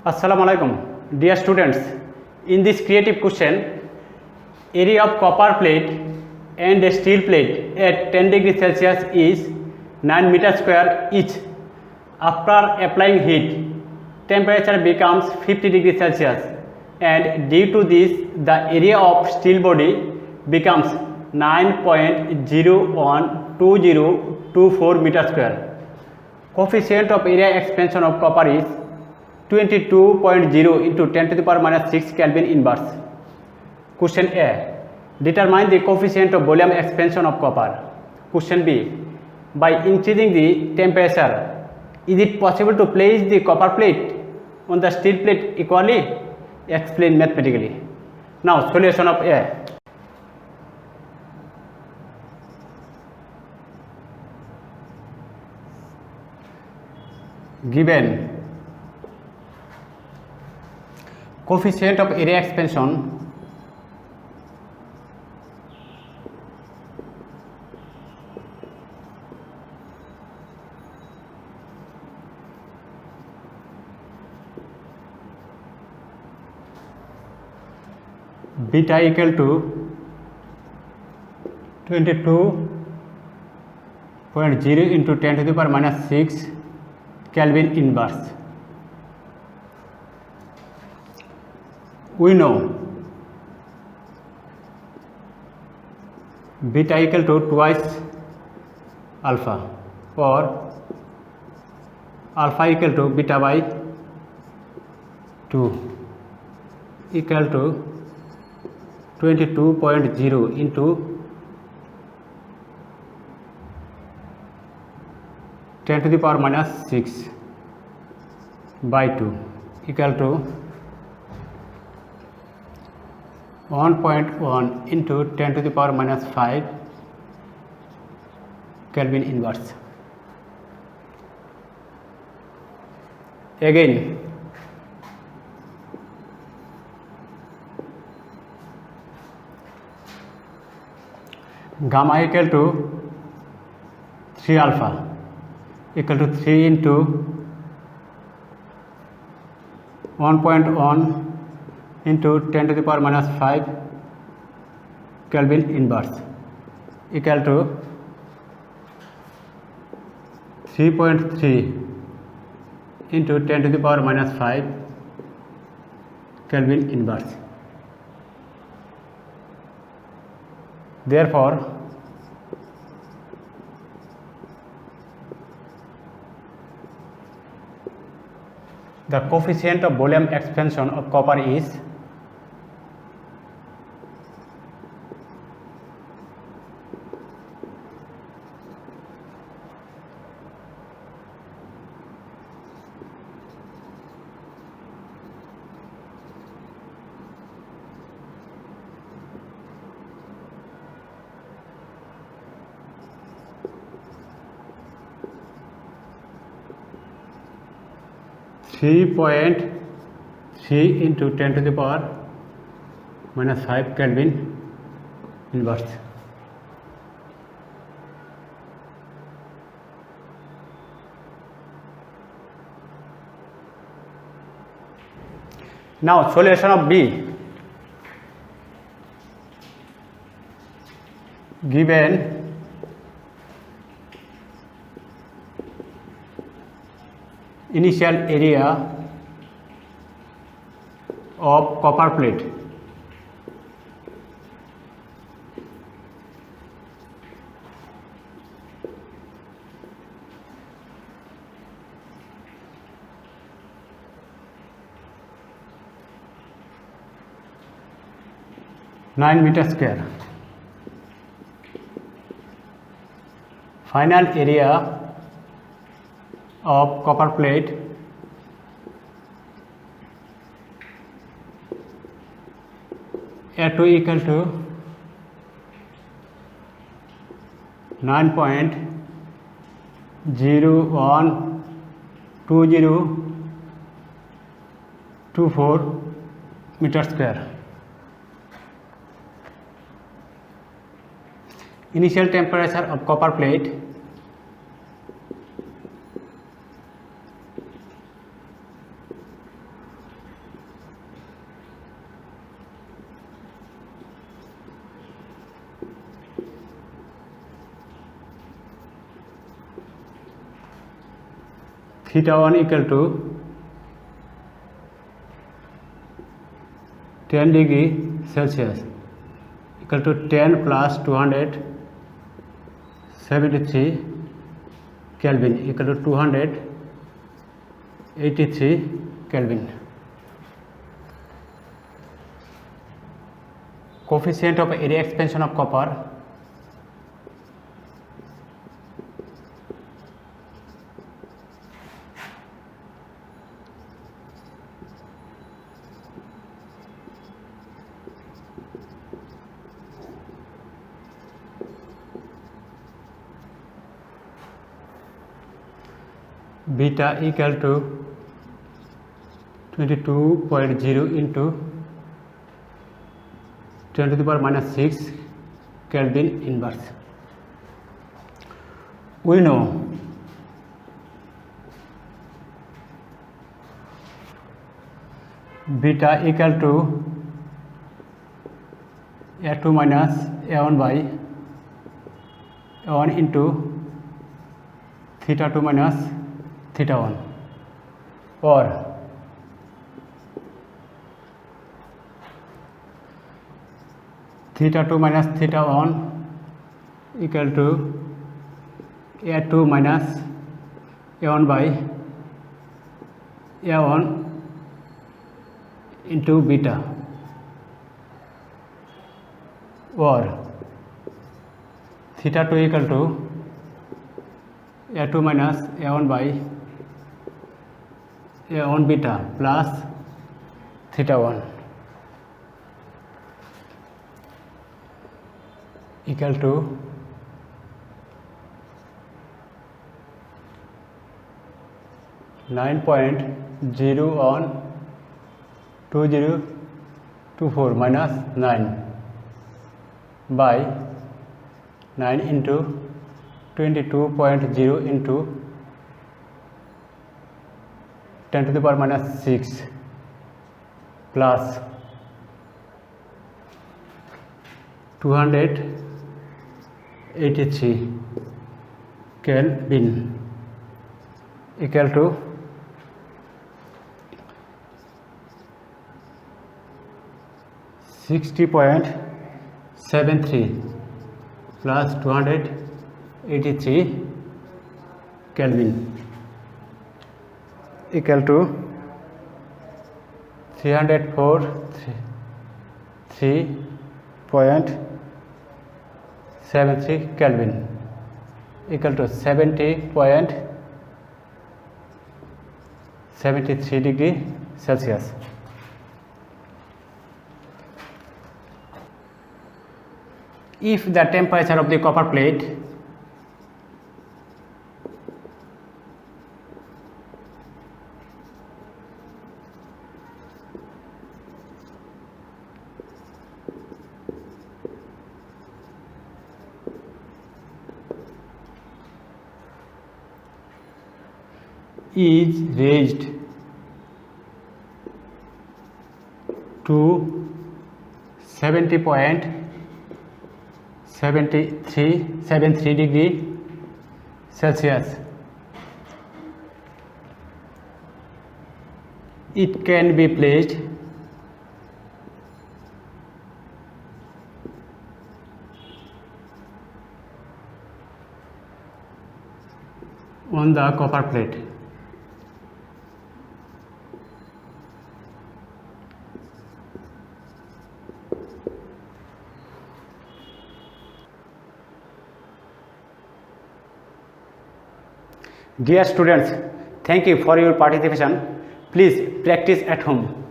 Assalamu alaikum, dear students. In this creative question, area of copper plate and a steel plate at 10 degrees Celsius is 9 meter square each. After applying heat, temperature becomes 50 degrees Celsius, and due to this, the area of steel body becomes 9.012024 meter square. Coefficient of area expansion of copper is 22.0 into 10 to the power minus 6 Kelvin inverse. Question A. Determine the coefficient of volume expansion of copper. Question B. By increasing the temperature, is it possible to place the copper plate on the steel plate equally? Explain mathematically. Now, solution of A. Given coefficient of area expansion beta equal to 22.0 into 10 to the power minus 6 Kelvin inverse. We know beta equal to twice alpha, or alpha equal to beta by 2 equal to 22.0 into 10 to the power minus 6 by 2 equal to 1.1 into 10 to the power minus 5 Kelvin inverse. Again, gamma equal to 3 alpha equal to 3 into 1.1 into 10 to the power minus 5 Kelvin inverse equal to 3.3 into 10 to the power minus 5 Kelvin inverse. Therefore, the coefficient of volume expansion of copper is (3.3 into 10 to the power minus 5 Kelvin inverse). Now, solution of B. Given initial area of copper plate (9 meter square), final area of copper plate A2 equal to 9.012024 meter square. Initial temperature of copper plate theta 1 equal to 10 degree Celsius equal to 10 plus 273 Kelvin equal to 283 Kelvin. Coefficient of area expansion of copper beta equal to 22.0 into 10 to the power minus 6 Kelvin inverse. We know beta equal to A2 minus A1 by A1 into theta 2 minus theta 1, or theta 2 minus theta 1 equal to A2 minus A1 by A1 into beta, or theta 2 equal to A2 minus A1 by A1 beta plus theta 1 equal to 9.012024 minus 9 by 9 into 22.0 into 10 to the power minus 6 plus 283 Kelvin equal to 60.73 plus 283 Kelvin equal to 303.73 Kelvin equal to 70.73 degree Celsius. If the temperature of the copper plate is raised to 70.73 degree Celsius, it can be placed on the copper plate. Dear students, thank you for your participation. Please practice at home.